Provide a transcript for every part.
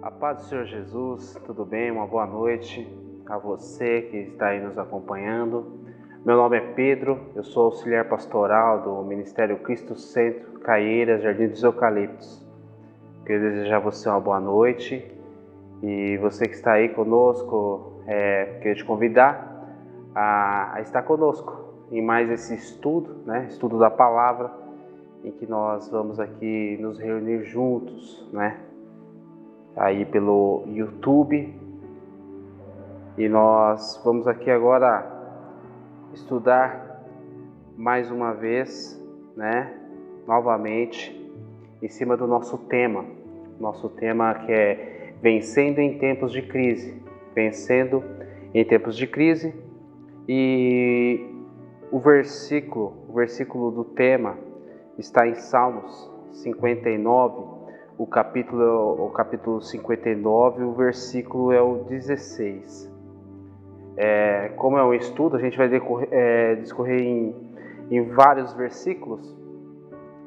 A paz do Senhor Jesus, tudo bem? Uma boa noite a você que está aí nos acompanhando. Meu nome é Pedro, eu sou auxiliar pastoral do Ministério Cristo Centro, Caieiras, Jardim dos Eucaliptos. Quero desejar a você uma boa noite e você que está aí conosco, quero te convidar a estar conosco em mais esse estudo, estudo da palavra, em que nós vamos aqui nos reunir juntos, aí pelo YouTube, e nós vamos aqui agora estudar mais uma vez, novamente, em cima do nosso tema que é vencendo em tempos de crise, e o versículo do tema está em Salmos 59, o capítulo 59, o versículo é o 16. Como é um estudo, a gente vai discorrer em vários versículos.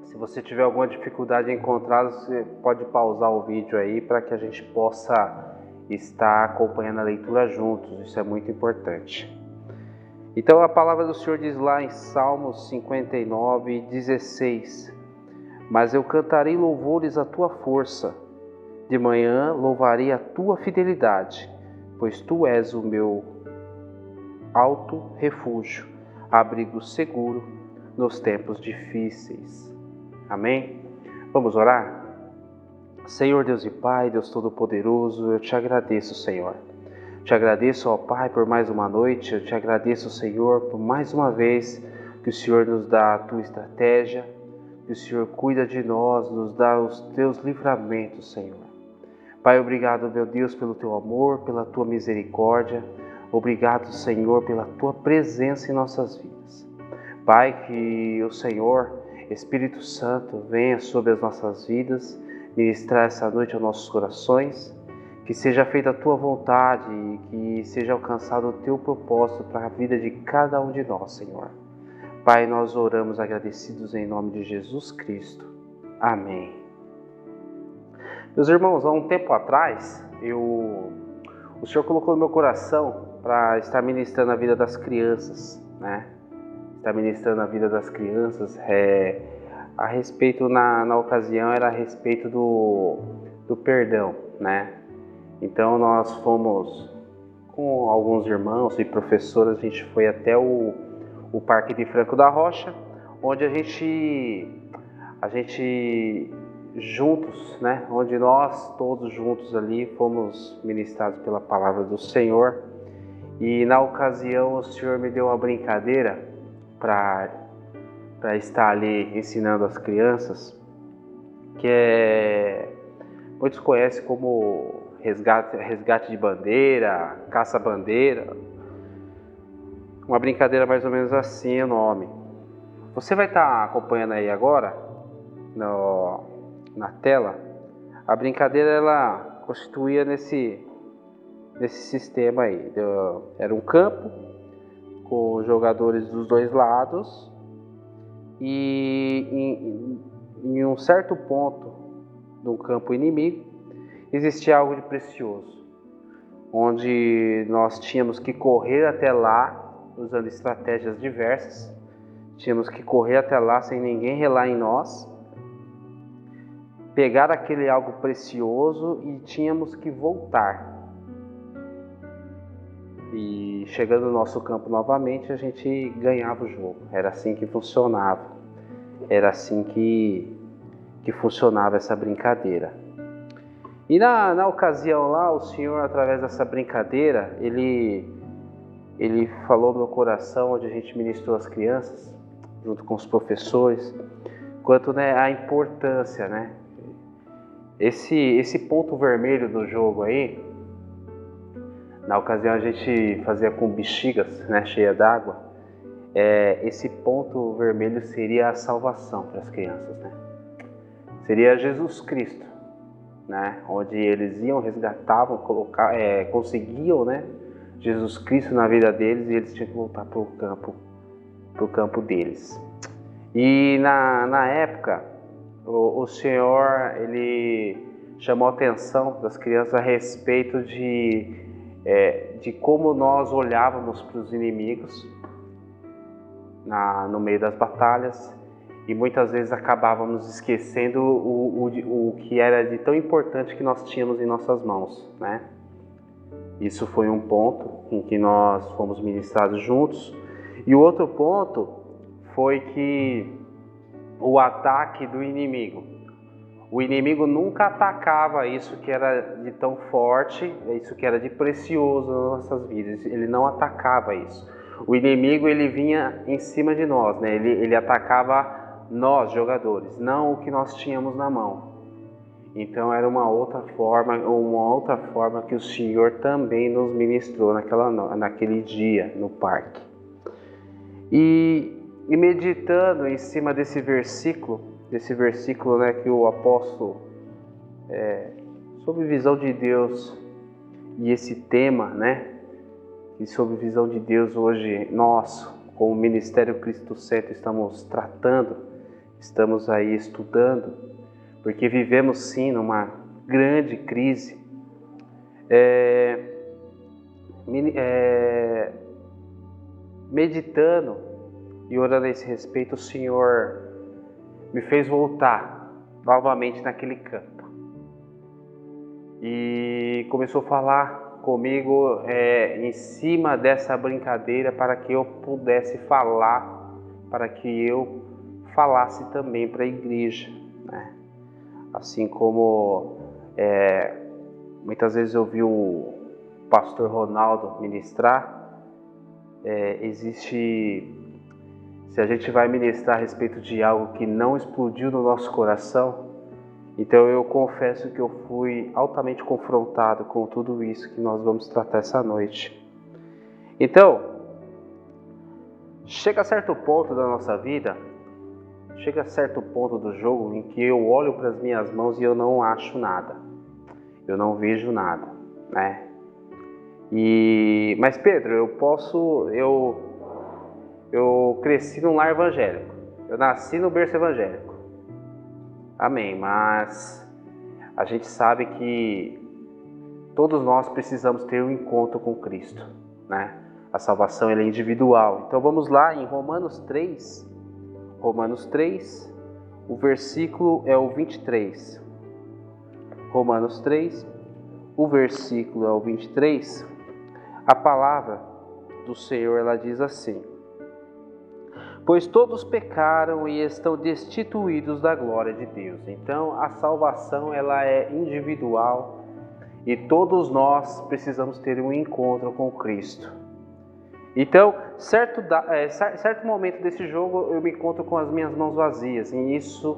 Se você tiver alguma dificuldade em encontrá-los, você pode pausar o vídeo aí para que a gente possa estar acompanhando a leitura juntos. Isso é muito importante. Então a palavra do Senhor diz lá em Salmos 59, 16: Mas eu cantarei louvores à tua força, de manhã louvarei a tua fidelidade, pois tu és o meu alto refúgio, abrigo seguro nos tempos difíceis. Amém? Vamos orar? Senhor Deus e Pai, Deus Todo-Poderoso, eu te agradeço, Senhor. Te agradeço, ó Pai, por mais uma noite. Eu te agradeço, Senhor, por mais uma vez que o Senhor nos dá a tua estratégia, que o Senhor cuida de nós, nos dá os teus livramentos, Senhor. Pai, obrigado, meu Deus, pelo teu amor, pela tua misericórdia. Obrigado, Senhor, pela tua presença em nossas vidas. Pai, que o Senhor, Espírito Santo, venha sobre as nossas vidas, ministrar essa noite aos nossos corações, que seja feita a tua vontade e que seja alcançado o teu propósito para a vida de cada um de nós, Senhor. Pai, nós oramos agradecidos em nome de Jesus Cristo. Amém. Meus irmãos, há um tempo atrás, o Senhor colocou no meu coração para estar ministrando a vida das crianças, Estar ministrando a vida das crianças, a respeito, na ocasião, era a respeito do perdão, Então nós fomos com alguns irmãos e professores, a gente foi até o Parque de Franco da Rocha, onde a gente juntos, onde nós todos juntos ali fomos ministrados pela palavra do Senhor. E na ocasião o Senhor me deu uma brincadeira para estar ali ensinando as crianças, que muitos conhecem como resgate de bandeira, caça-bandeira. Uma brincadeira mais ou menos assim o nome. Você vai estar acompanhando aí agora na tela. A brincadeira ela constituía nesse sistema aí. Era um campo com jogadores dos dois lados e em um certo ponto do campo inimigo existia algo de precioso, onde nós tínhamos que correr até lá usando estratégias diversas. Tínhamos que correr até lá sem ninguém relar em nós, pegar aquele algo precioso e tínhamos que voltar. E chegando no nosso campo novamente, a gente ganhava o jogo. Era assim que funcionava. Era assim que funcionava essa brincadeira. E na ocasião lá, o Senhor, através dessa brincadeira, Ele falou no meu coração, onde a gente ministrou as crianças, junto com os professores, quanto a importância, Esse ponto vermelho do jogo aí, na ocasião a gente fazia com bexigas, cheia d'água. Esse ponto vermelho seria a salvação para as crianças, Seria Jesus Cristo, Onde eles iam, resgatavam, conseguiam, Jesus Cristo na vida deles, e eles tinham que voltar para o campo deles. E na época, o Senhor, Ele chamou a atenção das crianças a respeito de como nós olhávamos para os inimigos no meio das batalhas, e muitas vezes acabávamos esquecendo o que era de tão importante que nós tínhamos em nossas mãos, né? Isso foi um ponto em que nós fomos ministrados juntos. E o outro ponto foi que o ataque do inimigo. O inimigo nunca atacava isso que era de tão forte, isso que era de precioso nas nossas vidas. Ele não atacava isso. O inimigo, ele vinha em cima de nós, né? Ele atacava nós, jogadores, não o que nós tínhamos na mão. Então era uma outra forma que o Senhor também nos ministrou naquele dia no parque. E meditando em cima desse versículo, né, que o apóstolo, sobre visão de Deus, e esse tema, né, e sobre visão de Deus hoje nós, como Ministério Cristo Centro, estamos tratando, estamos aí estudando, porque vivemos sim numa grande crise. Meditando e orando a esse respeito, o Senhor me fez voltar novamente naquele campo e começou a falar comigo em cima dessa brincadeira, para que eu pudesse falar, para que eu falasse também para a igreja, né? Assim como muitas vezes eu vi o pastor Ronaldo ministrar, se a gente vai ministrar a respeito de algo que não explodiu no nosso coração, então eu confesso que eu fui altamente confrontado com tudo isso que nós vamos tratar essa noite. Então, chega a certo ponto da nossa vida, chega a certo ponto do jogo em que eu olho para as minhas mãos e eu não acho nada, eu não vejo nada, né? Mas Pedro, eu cresci num lar evangélico, eu nasci no berço evangélico, amém, mas a gente sabe que todos nós precisamos ter um encontro com Cristo, né? A salvação ela é individual. Então vamos lá em Romanos 3, o versículo é o 23. Romanos 3, o versículo é o 23. A palavra do Senhor, ela diz assim: pois todos pecaram e estão destituídos da glória de Deus. Então a salvação ela é individual e todos nós precisamos ter um encontro com Cristo. Então, certo momento desse jogo eu me encontro com as minhas mãos vazias, e isso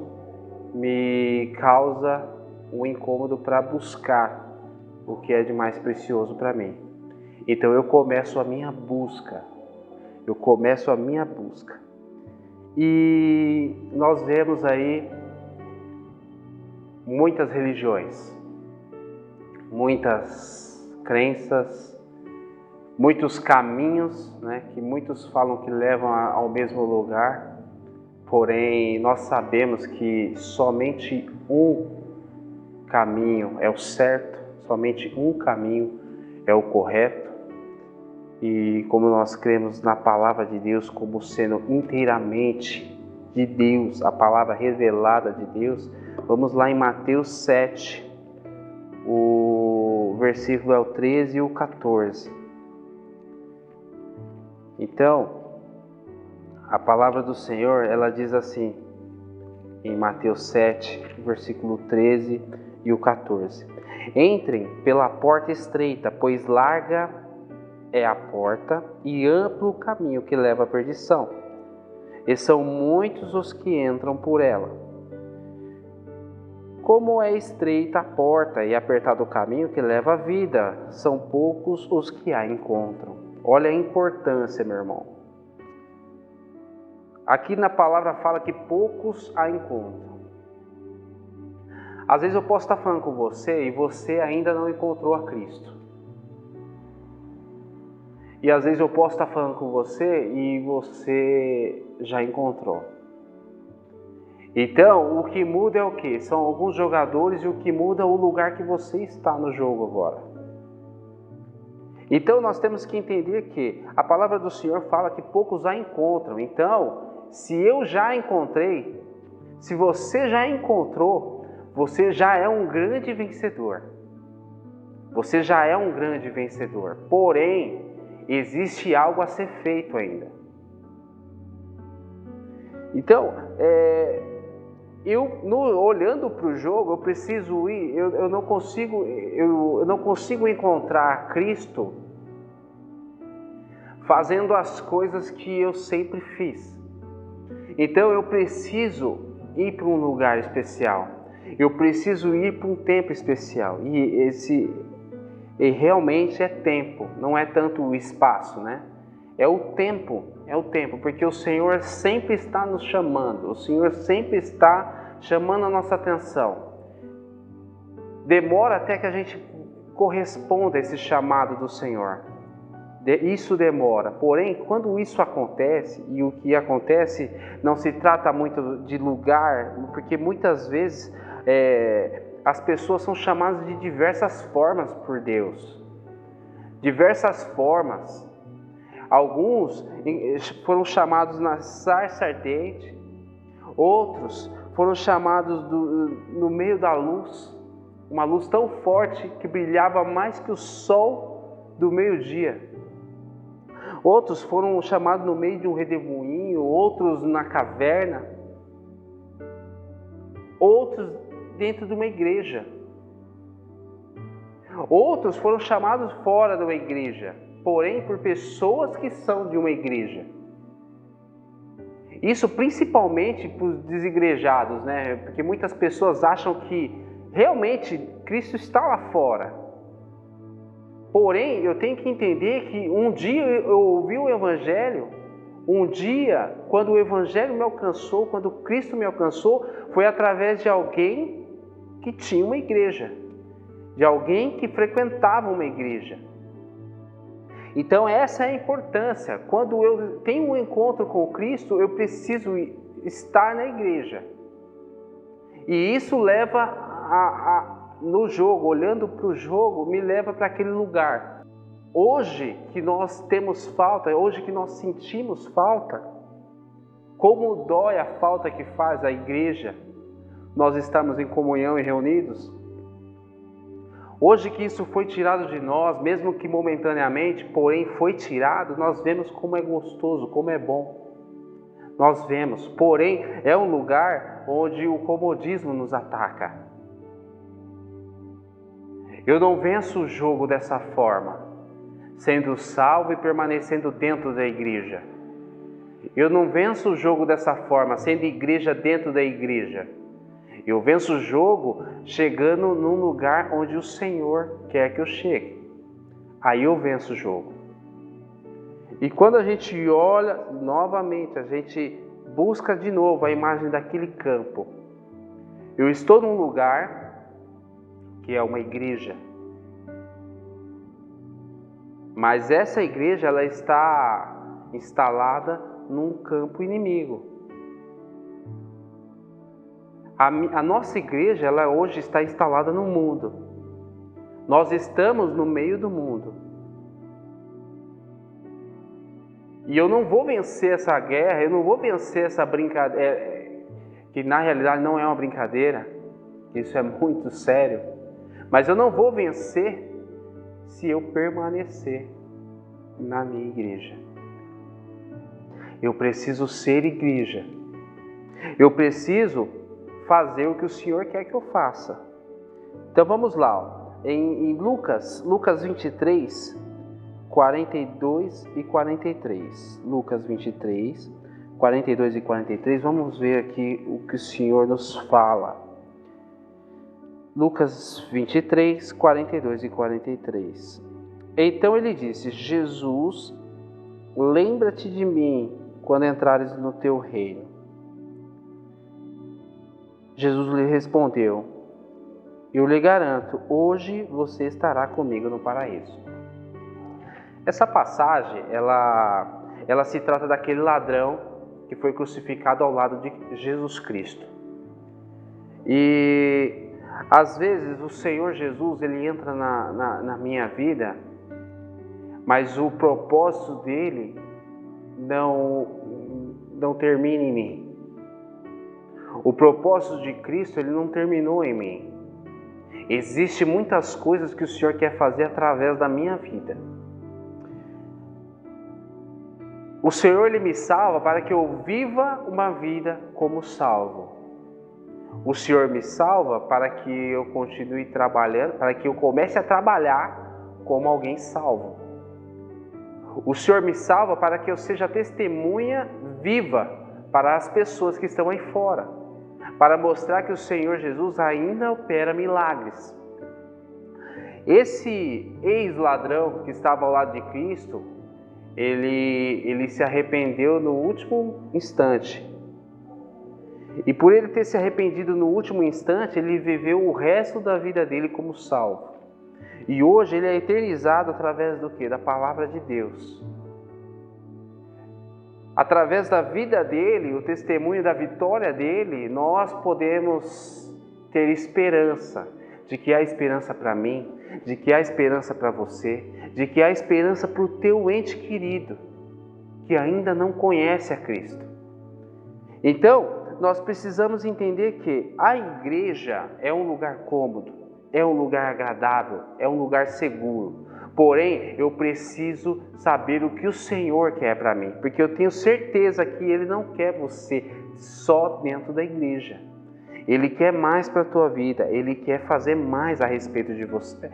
me causa um incômodo para buscar o que é de mais precioso para mim. Então eu começo a minha busca. E nós vemos aí muitas religiões, muitas crenças, muitos caminhos, né, que muitos falam que levam ao mesmo lugar, porém nós sabemos que somente um caminho é o certo, somente um caminho é o correto. E como nós cremos na palavra de Deus como sendo inteiramente de Deus, a palavra revelada de Deus, vamos lá em Mateus 7, o versículo é o 13 e o 14. Então, a palavra do Senhor, ela diz assim, em Mateus 7, versículo 13 e o 14. Entrem pela porta estreita, pois larga é a porta e amplo o caminho que leva à perdição, e são muitos os que entram por ela. Como é estreita a porta e apertado o caminho que leva à vida, são poucos os que a encontram. Olha a importância, meu irmão. Aqui na palavra fala que poucos a encontram. Às vezes eu posso estar falando com você e você ainda não encontrou a Cristo. E às vezes eu posso estar falando com você e você já encontrou. Então, o que muda é o quê? São alguns jogadores e o que muda é o lugar que você está no jogo agora. Então, nós temos que entender que a palavra do Senhor fala que poucos a encontram. Então, se eu já encontrei, se você já encontrou, você já é um grande vencedor. Você já é um grande vencedor. Porém, existe algo a ser feito ainda. Então, olhando para o jogo, eu preciso ir, eu não consigo encontrar Cristo fazendo as coisas que eu sempre fiz. Então eu preciso ir para um lugar especial, eu preciso ir para um tempo especial, e realmente é tempo, não é tanto o espaço, né? É o tempo, porque o Senhor sempre está nos chamando, o Senhor sempre está chamando a nossa atenção. Demora até que a gente corresponda a esse chamado do Senhor. Isso demora, porém, quando isso acontece, e o que acontece não se trata muito de lugar, porque muitas vezes as pessoas são chamadas de diversas formas por Deus. Diversas formas. Alguns foram chamados na sarça ardente, outros foram chamados no meio da luz, uma luz tão forte que brilhava mais que o sol do meio-dia. Outros foram chamados no meio de um redemoinho, outros na caverna, outros dentro de uma igreja. Outros foram chamados fora de uma igreja, porém por pessoas que são de uma igreja. Isso principalmente para os desigrejados, né? Porque muitas pessoas acham que realmente Cristo está lá fora. Porém, eu tenho que entender que um dia eu ouvi o Evangelho, um dia, quando o Evangelho me alcançou, quando Cristo me alcançou, foi através de alguém que tinha uma igreja, de alguém que frequentava uma igreja. Então essa é a importância. Quando eu tenho um encontro com Cristo, eu preciso estar na igreja. E isso leva no jogo, olhando para o jogo, me leva para aquele lugar. Hoje que nós temos falta, hoje que nós sentimos falta, como dói a falta que faz a igreja, nós estamos em comunhão e reunidos. Hoje que isso foi tirado de nós, mesmo que momentaneamente, porém foi tirado, nós vemos como é gostoso, como é bom. Nós vemos, porém é um lugar onde o comodismo nos ataca. Eu não venço o jogo dessa forma, sendo salvo e permanecendo dentro da igreja. Eu não venço o jogo dessa forma, sendo igreja dentro da igreja. Eu venço o jogo chegando num lugar onde o Senhor quer que eu chegue. Aí eu venço o jogo. E quando a gente olha novamente, a gente busca de novo a imagem daquele campo. Eu estou num lugar que é uma igreja. Mas essa igreja ela está instalada num campo inimigo. A nossa igreja ela hoje está instalada no mundo. Nós estamos no meio do mundo. E eu não vou vencer essa guerra, eu não vou vencer essa brincadeira, que na realidade não é uma brincadeira, isso é muito sério. Mas eu não vou vencer se eu permanecer na minha igreja. Eu preciso ser igreja. Eu preciso fazer o que o Senhor quer que eu faça. Então vamos lá, em Lucas 23, 42 e 43. Lucas 23, 42 e 43, vamos ver aqui o que o Senhor nos fala. Lucas 23, 42 e 43. Então ele disse: Jesus, lembra-te de mim quando entrares no teu reino. Jesus lhe respondeu: eu lhe garanto, hoje você estará comigo no paraíso. Essa passagem, ela se trata daquele ladrão que foi crucificado ao lado de Jesus Cristo. E às vezes o Senhor Jesus, ele entra na minha vida, mas o propósito dele não termina em mim. O propósito de Cristo, ele não terminou em mim. Existem muitas coisas que o Senhor quer fazer através da minha vida. O Senhor, ele me salva para que eu viva uma vida como salvo. O Senhor me salva para que eu continue trabalhando, para que eu comece a trabalhar como alguém salvo. O Senhor me salva para que eu seja testemunha viva para as pessoas que estão aí fora, para mostrar que o Senhor Jesus ainda opera milagres. Esse ex-ladrão que estava ao lado de Cristo, ele se arrependeu no último instante. E por ele ter se arrependido no último instante, ele viveu o resto da vida dele como salvo. E hoje ele é eternizado através do quê? Da palavra de Deus. Através da vida dele, o testemunho da vitória dele, nós podemos ter esperança de que há esperança para mim, de que há esperança para você, de que há esperança para o teu ente querido, que ainda não conhece a Cristo. Então, nós precisamos entender que a igreja é um lugar cômodo, é um lugar agradável, é um lugar seguro. Porém, eu preciso saber o que o Senhor quer para mim, porque eu tenho certeza que Ele não quer você só dentro da igreja. Ele quer mais para a tua vida, Ele quer fazer mais a respeito de você,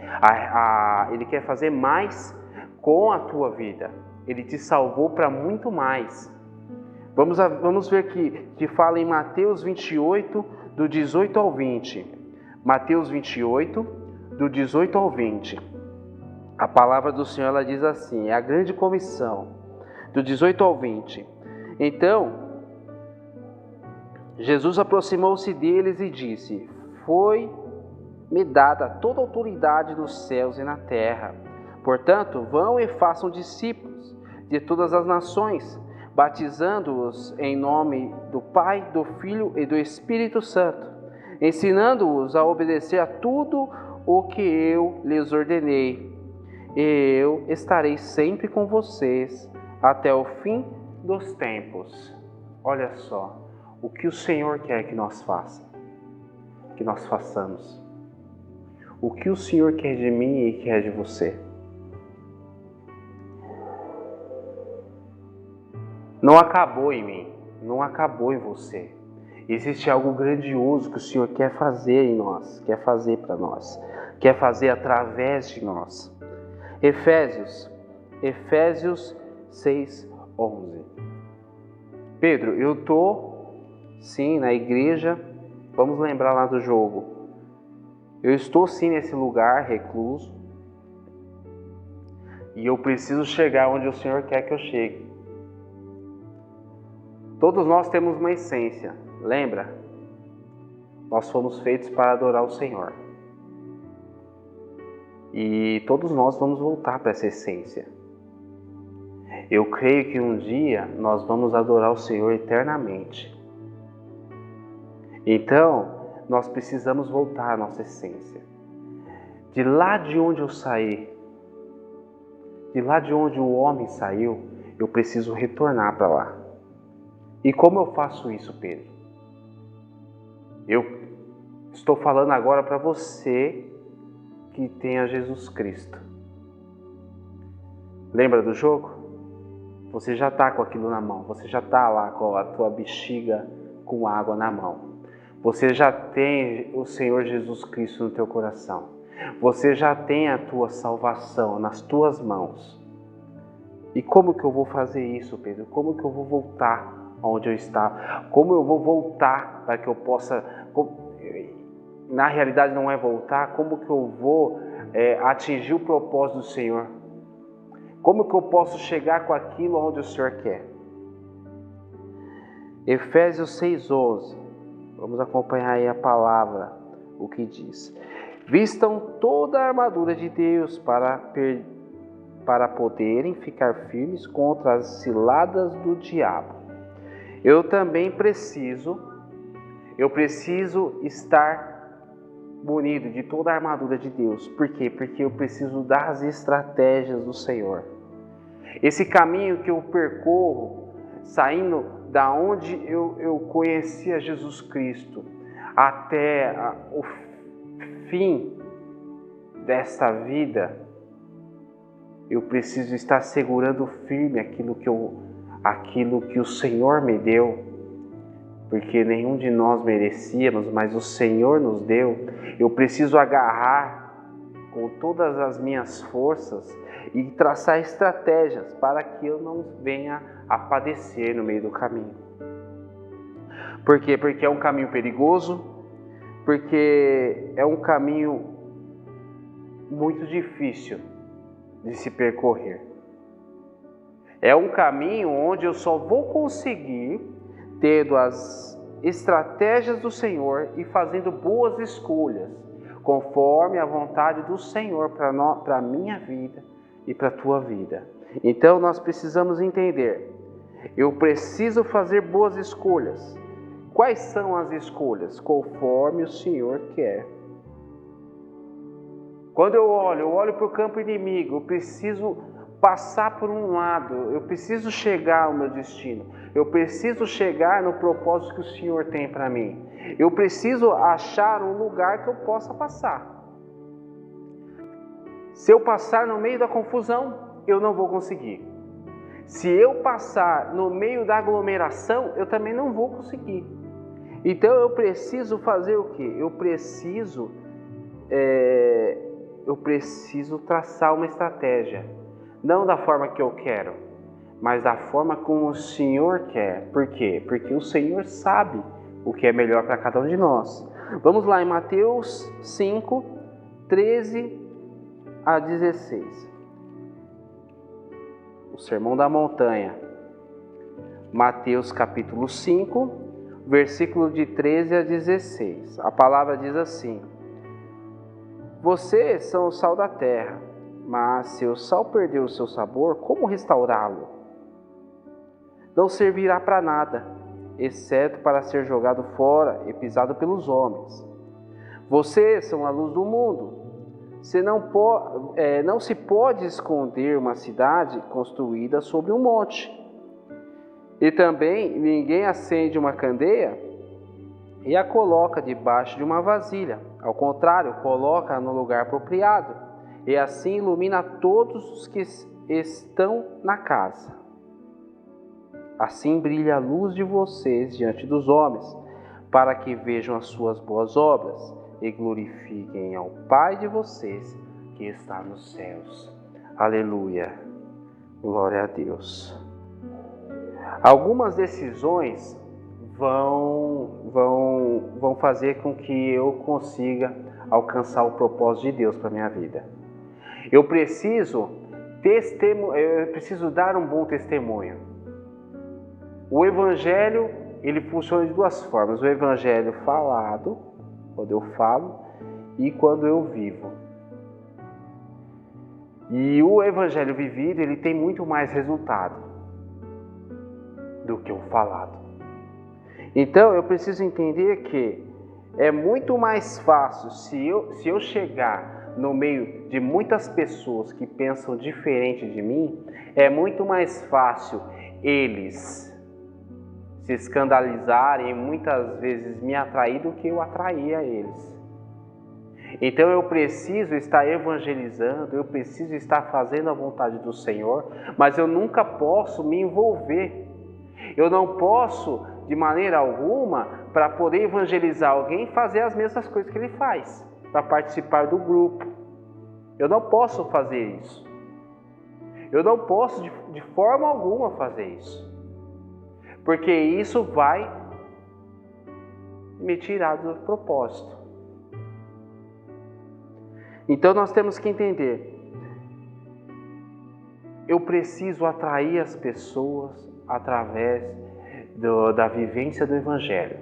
Ele quer fazer mais com a tua vida. Ele te salvou para muito mais. Vamos ver que fala em Mateus 28, do 18 ao 20. Mateus 28, do 18 ao 20. A palavra do Senhor, ela diz assim, é a grande comissão, do 18 ao 20. Então, Jesus aproximou-se deles e disse: Foi-me dada toda a autoridade nos céus e na terra. Portanto, vão e façam discípulos de todas as nações, batizando-os em nome do Pai, do Filho e do Espírito Santo, ensinando-os a obedecer a tudo o que eu lhes ordenei. E eu estarei sempre com vocês até o fim dos tempos. Olha só, o que o Senhor quer que nós façamos. O que o Senhor quer de mim e quer de você. Não acabou em mim, não acabou em você. Existe algo grandioso que o Senhor quer fazer em nós, quer fazer para nós, quer fazer através de nós. Efésios 6:11. Pedro, eu estou sim na igreja, vamos lembrar lá do jogo. Eu estou sim nesse lugar recluso e eu preciso chegar onde o Senhor quer que eu chegue. Todos nós temos uma essência, lembra? Nós fomos feitos para adorar o Senhor. E todos nós vamos voltar para essa essência. Eu creio que um dia nós vamos adorar o Senhor eternamente. Então, nós precisamos voltar à nossa essência. De lá de onde eu saí, de lá de onde o homem saiu, eu preciso retornar para lá. E como eu faço isso, Pedro? Eu estou falando agora para você que tem a Jesus Cristo. Lembra do jogo? Você já está com aquilo na mão. Você já está lá com a tua bexiga com água na mão. Você já tem o Senhor Jesus Cristo no teu coração. Você já tem a tua salvação nas tuas mãos. E como que eu vou fazer isso, Pedro? Como que eu vou voltar onde eu estava? Como eu vou voltar para que eu possa... Na realidade não é voltar, como que eu vou atingir o propósito do Senhor? Como que eu posso chegar com aquilo onde o Senhor quer? Efésios 6:11. Vamos acompanhar aí a palavra, o que diz. Vistam toda a armadura de Deus para poderem ficar firmes contra as ciladas do diabo. Eu também preciso Eu preciso estar munido de toda a armadura de Deus. Por quê? Porque eu preciso das estratégias do Senhor. Esse caminho que eu percorro, saindo da onde eu conhecia Jesus Cristo, até o fim dessa vida, eu preciso estar segurando firme aquilo que o Senhor me deu, porque nenhum de nós merecíamos, mas o Senhor nos deu. Eu preciso agarrar com todas as minhas forças e traçar estratégias para que eu não venha a padecer no meio do caminho. Por quê? Porque é um caminho perigoso, porque é um caminho muito difícil de se percorrer. É um caminho onde eu só vou conseguir tendo as estratégias do Senhor e fazendo boas escolhas, conforme a vontade do Senhor para a minha vida e para a tua vida. Então nós precisamos entender, eu preciso fazer boas escolhas. Quais são as escolhas? Conforme o Senhor quer. Quando eu olho para o campo inimigo, eu preciso passar por um lado, eu preciso chegar ao meu destino, eu preciso chegar no propósito que o Senhor tem para mim. Eu preciso achar um lugar que eu possa passar. Se eu passar no meio da confusão, eu não vou conseguir. Se eu passar no meio da aglomeração, eu também não vou conseguir. Então eu preciso fazer o quê? Eu preciso traçar uma estratégia. Não da forma que eu quero, mas da forma como o Senhor quer. Por quê? Porque o Senhor sabe o que é melhor para cada um de nós. Vamos lá em Mateus 5, 13 a 16. O Sermão da Montanha. Mateus capítulo 5, versículo de 13 a 16. A palavra diz assim: Vocês são o sal da terra, mas se o sal perder o seu sabor, como restaurá-lo? Não servirá para nada, exceto para ser jogado fora e pisado pelos homens. Vocês são a luz do mundo. Não se pode esconder uma cidade construída sobre um monte. E também ninguém acende uma candeia e a coloca debaixo de uma vasilha. Ao contrário, coloca no lugar apropriado, e assim ilumina todos os que estão na casa. Assim brilha a luz de vocês diante dos homens, para que vejam as suas boas obras e glorifiquem ao Pai de vocês que está nos céus. Aleluia. Glória a Deus. Algumas decisões vão fazer com que eu consiga alcançar o propósito de Deus para a minha vida. Eu preciso dar um bom testemunho. O Evangelho, ele funciona de duas formas. O Evangelho falado, quando eu falo, e quando eu vivo. E o Evangelho vivido, ele tem muito mais resultado do que o falado. Então, eu preciso entender que é muito mais fácil se eu chegar no meio de muitas pessoas que pensam diferente de mim, é muito mais fácil eles se escandalizarem e muitas vezes me atrair do que eu atrair a eles. Então eu preciso estar evangelizando, eu preciso estar fazendo a vontade do Senhor, mas eu nunca posso me envolver. Eu não posso, de maneira alguma, para poder evangelizar alguém, fazer as mesmas coisas que ele faz, para participar do grupo. Eu não posso fazer isso. Eu não posso, de forma alguma, fazer isso. Porque isso vai me tirar do propósito. Então nós temos que entender. Eu preciso atrair as pessoas através da vivência do Evangelho,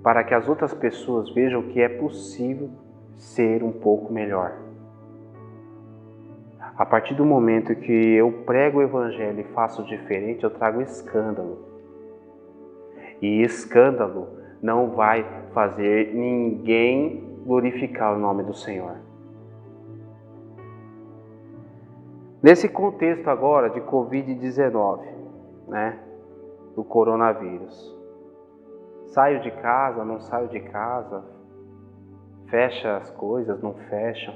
para que as outras pessoas vejam que é possível ser um pouco melhor. A partir do momento que eu prego o Evangelho e faço diferente, eu trago escândalo. E escândalo não vai fazer ninguém glorificar o nome do Senhor. Nesse contexto agora de Covid-19, né, do coronavírus, saio de casa, não saio de casa, fecha as coisas, não fecham.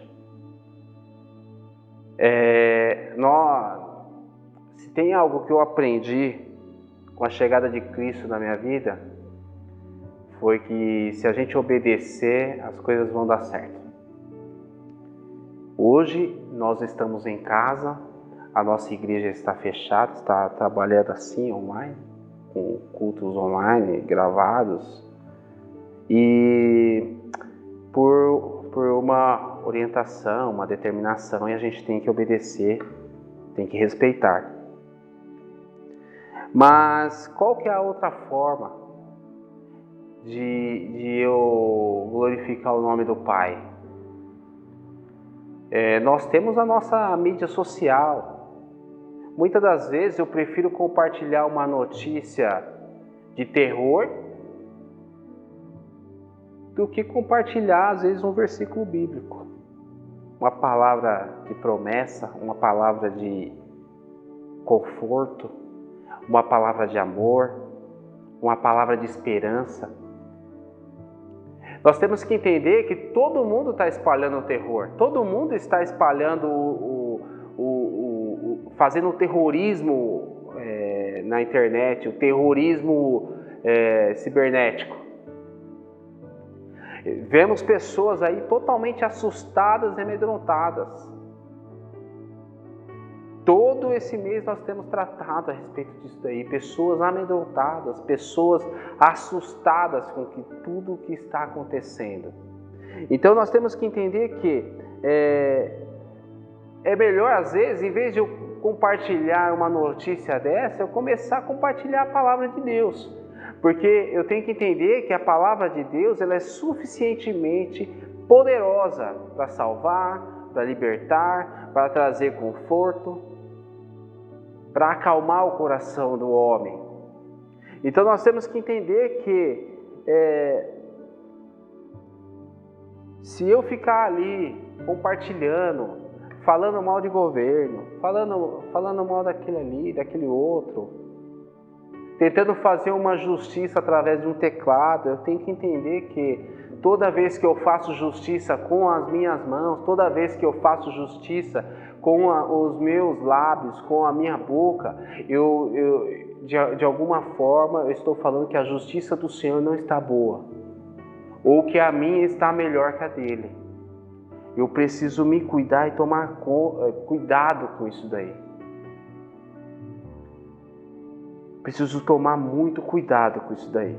Se tem algo que eu aprendi com a chegada de Cristo na minha vida, foi que se a gente obedecer, as coisas vão dar certo. Hoje nós estamos em casa, a nossa igreja está fechada, está trabalhando assim online, com cultos online gravados, e por uma orientação, uma determinação, e a gente tem que obedecer, tem que respeitar. Mas qual que é a outra forma de eu glorificar o nome do Pai? Nós temos a nossa mídia social. Muitas das vezes eu prefiro compartilhar uma notícia de terror do que compartilhar, às vezes, um versículo bíblico. Uma palavra de promessa, uma palavra de conforto, uma palavra de amor, uma palavra de esperança. Nós temos que entender que todo mundo está espalhando o terror, todo mundo está espalhando fazendo o terrorismo na internet, o terrorismo cibernético. Vemos pessoas aí totalmente assustadas e amedrontadas. Todo esse mês nós temos tratado a respeito disso daí. Pessoas amedrontadas, pessoas assustadas com tudo o que está acontecendo. Então nós temos que entender que é melhor, às vezes, em vez de eu compartilhar uma notícia dessa, eu começar a compartilhar a palavra de Deus. Porque eu tenho que entender que a palavra de Deus ela é suficientemente poderosa para salvar, para libertar, para trazer conforto, para acalmar o coração do homem. Então nós temos que entender que se eu ficar ali compartilhando, falando mal de governo, falando mal daquele ali, daquele outro, tentando fazer uma justiça através de um teclado, eu tenho que entender que toda vez que eu faço justiça com as minhas mãos, toda vez que eu faço justiça com os meus lábios, com a minha boca, de alguma forma eu estou falando que a justiça do Senhor não está boa, ou que a minha está melhor que a dele. Eu preciso me cuidar e tomar cuidado com isso daí. Preciso tomar muito cuidado com isso daí.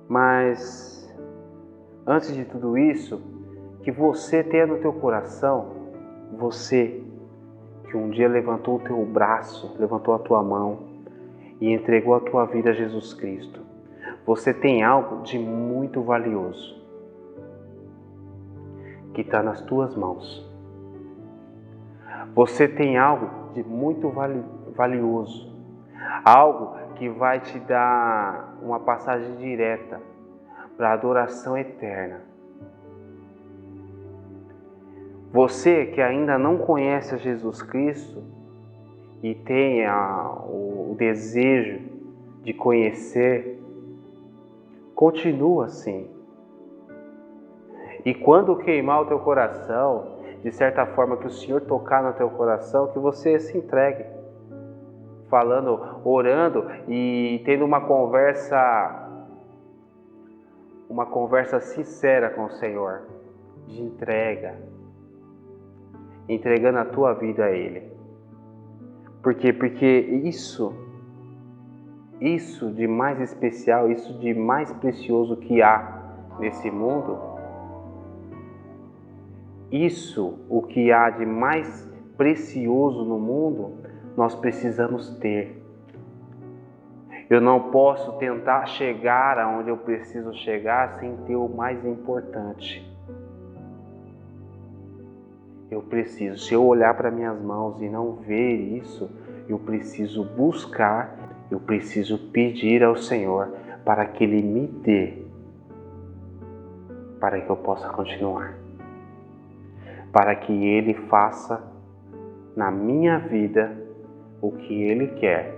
Mas, antes de tudo isso, que você tenha no teu coração, você que um dia levantou o teu braço, levantou a tua mão e entregou a tua vida a Jesus Cristo. Você tem algo de muito valioso que está nas tuas mãos. Você tem algo de muito valioso. Algo que vai te dar uma passagem direta para a adoração eterna. Você que ainda não conhece a Jesus Cristo e tem o desejo de conhecer, continua assim. E quando queimar o teu coração, de certa forma que o Senhor tocar no teu coração, que você se entregue. Falando, orando e tendo uma conversa sincera com o Senhor, de entrega, entregando a tua vida a Ele. Por quê? Porque isso de mais especial, isso de mais precioso que há nesse mundo, isso, o que há de mais precioso no mundo, nós precisamos ter. Eu não posso tentar chegar aonde eu preciso chegar sem ter o mais importante. Eu preciso, se eu olhar para minhas mãos e não ver isso, eu preciso buscar, eu preciso pedir ao Senhor para que Ele me dê, para que eu possa continuar, para que Ele faça na minha vida o que Ele quer,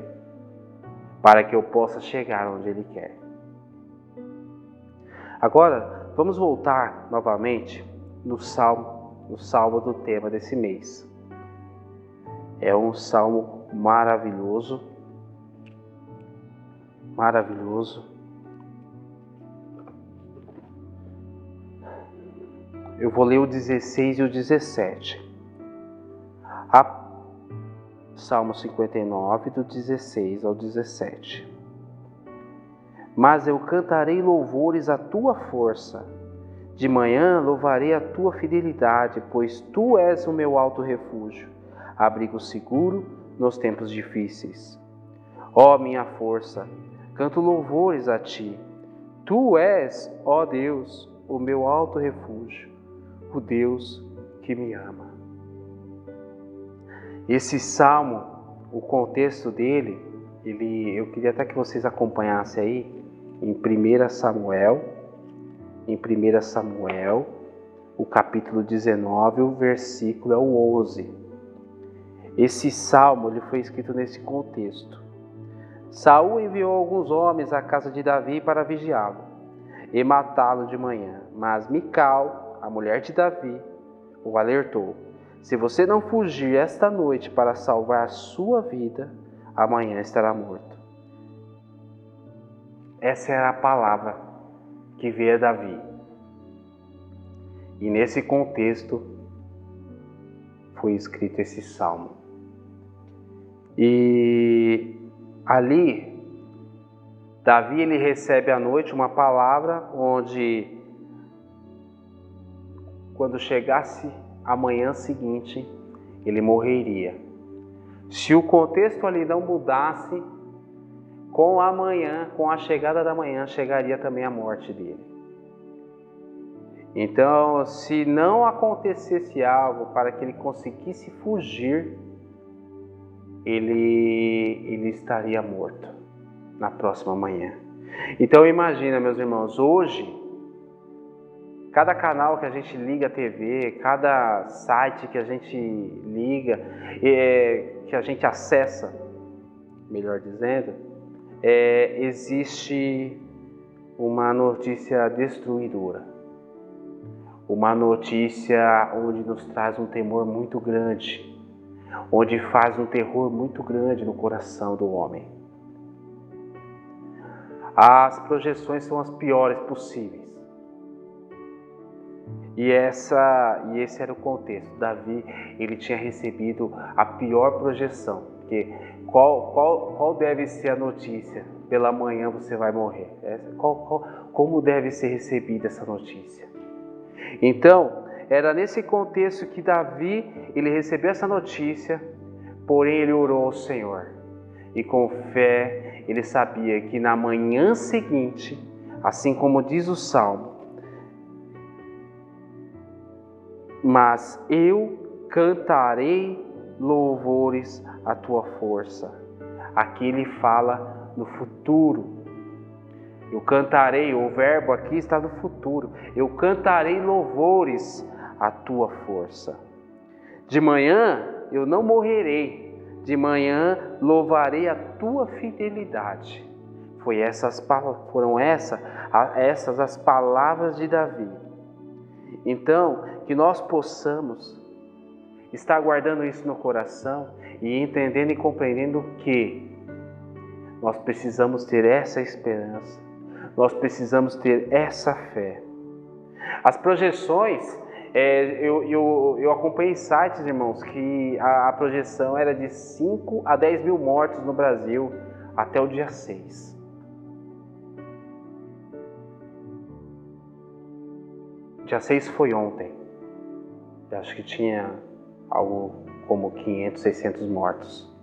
para que eu possa chegar onde Ele quer. Agora, vamos voltar novamente no salmo do tema desse mês. É um salmo maravilhoso, maravilhoso. Eu vou ler o 16 e o 17. Salmo 59, do 16 ao 17. Mas eu cantarei louvores à tua força. De manhã louvarei a tua fidelidade, pois tu és o meu alto refúgio, abrigo seguro nos tempos difíceis. Ó minha força, canto louvores a ti. Tu és, ó Deus, o meu alto refúgio, o Deus que me ama. Esse salmo, o contexto dele, eu queria até que vocês acompanhassem aí, em 1 Samuel, o capítulo 19, o versículo é o 11. Esse salmo ele foi escrito nesse contexto. Saul enviou alguns homens à casa de Davi para vigiá-lo e matá-lo de manhã, mas Mical, a mulher de Davi, o alertou: se você não fugir esta noite para salvar a sua vida, amanhã estará morto. Essa era a palavra que veio a Davi. E nesse contexto foi escrito esse salmo. E ali, Davi ele recebe à noite uma palavra onde, quando chegasse a manhã seguinte, ele morreria. Se o contexto ali não mudasse, com a chegada da manhã, chegaria também a morte dele. Então, se não acontecesse algo para que ele conseguisse fugir, ele estaria morto na próxima manhã. Então, imagina, meus irmãos, hoje, cada canal que a gente liga a TV, cada site que a gente liga, que a gente acessa, melhor dizendo, existe uma notícia destruidora. Uma notícia onde nos traz um temor muito grande, onde faz um terror muito grande no coração do homem. As projeções são as piores possíveis. E esse era o contexto. Davi, ele tinha recebido a pior projeção. Porque qual deve ser a notícia? Pela manhã você vai morrer. Como deve ser recebida essa notícia? Então, era nesse contexto que Davi, ele recebeu essa notícia, porém ele orou ao Senhor. E com fé, ele sabia que na manhã seguinte, assim como diz o Salmo, mas eu cantarei louvores à tua força. Aqui ele fala no futuro. Eu cantarei, o verbo aqui está no futuro. Eu cantarei louvores à tua força. De manhã eu não morrerei. De manhã louvarei a tua fidelidade. Foram essas as palavras de Davi. Então, que nós possamos estar guardando isso no coração e entendendo e compreendendo que nós precisamos ter essa esperança, nós precisamos ter essa fé. As projeções, eu acompanhei sites, irmãos, que a projeção era de 5 a 10 mil mortos no Brasil até o dia 6. Dia 6 foi ontem. Eu acho que tinha algo como 500, 600 mortos.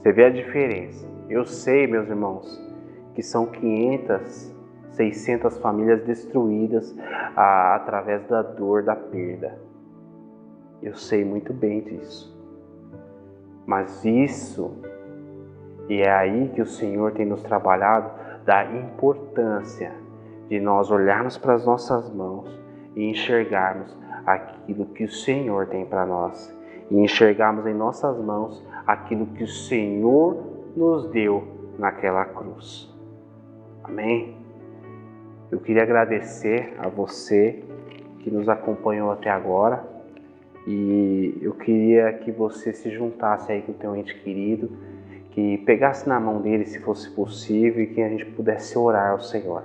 Você vê a diferença. Eu sei, meus irmãos, que são 500, 600 famílias destruídas através da dor, da perda. Eu sei muito bem disso. Mas isso, e é aí que o Senhor tem nos trabalhado, da importância de nós olharmos para as nossas mãos e enxergarmos aquilo que o Senhor tem para nós. E enxergarmos em nossas mãos aquilo que o Senhor nos deu naquela cruz. Amém? Eu queria agradecer a você que nos acompanhou até agora e eu queria que você se juntasse aí com o teu ente querido, que pegasse na mão dele se fosse possível e que a gente pudesse orar ao Senhor.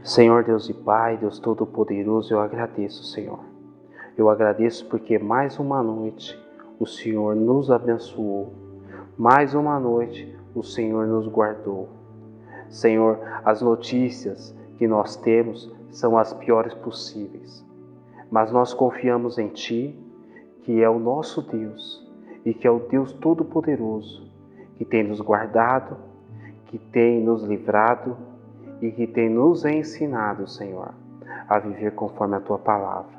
Senhor Deus e Pai, Deus Todo-Poderoso, eu agradeço, Senhor. Eu agradeço porque mais uma noite o Senhor nos abençoou. Mais uma noite o Senhor nos guardou. Senhor, as notícias que nós temos são as piores possíveis. Mas nós confiamos em Ti, que é o nosso Deus e que é o Deus Todo-Poderoso, que tem nos guardado, que tem nos livrado e que tem nos ensinado, Senhor, a viver conforme a Tua palavra.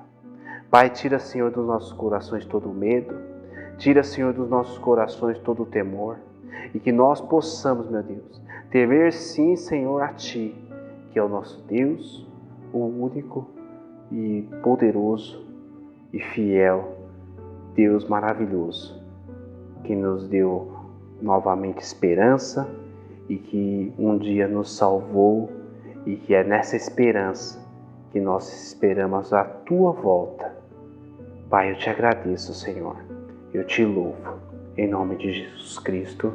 Pai, tira, Senhor, dos nossos corações todo o medo, tira, Senhor, dos nossos corações todo o temor, e que nós possamos, meu Deus, temer sim, Senhor, a Ti, que é o nosso Deus, o único e poderoso e fiel Deus maravilhoso, que nos deu novamente esperança e que um dia nos salvou, e que é nessa esperança que nós esperamos a Tua volta. Pai, eu te agradeço, Senhor. Eu te louvo. Em nome de Jesus Cristo.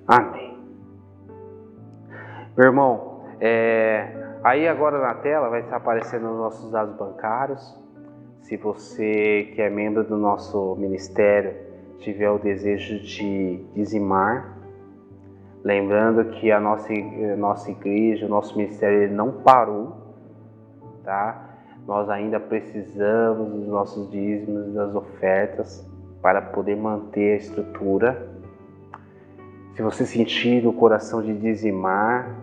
Amém. Meu irmão, aí agora na tela vai estar aparecendo os nossos dados bancários. Se você que é membro do nosso ministério tiver o desejo de dizimar, lembrando que a nossa igreja, o nosso ministério, ele não parou, tá? Nós ainda precisamos dos nossos dízimos, das ofertas, para poder manter a estrutura. Se você sentir no coração de dizimar,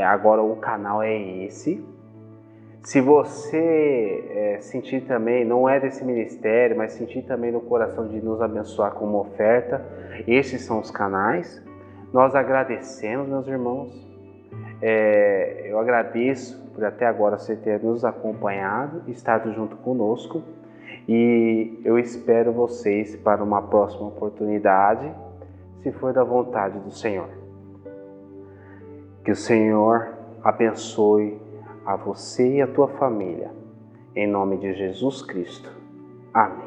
agora o canal é esse. Se você sentir também, não é desse ministério, mas sentir também no coração de nos abençoar com uma oferta, esses são os canais. Nós agradecemos, meus irmãos. Eu agradeço por até agora você ter nos acompanhado, estado junto conosco, e eu espero vocês para uma próxima oportunidade, se for da vontade do Senhor. Que o Senhor abençoe a você e a tua família, em nome de Jesus Cristo. Amém.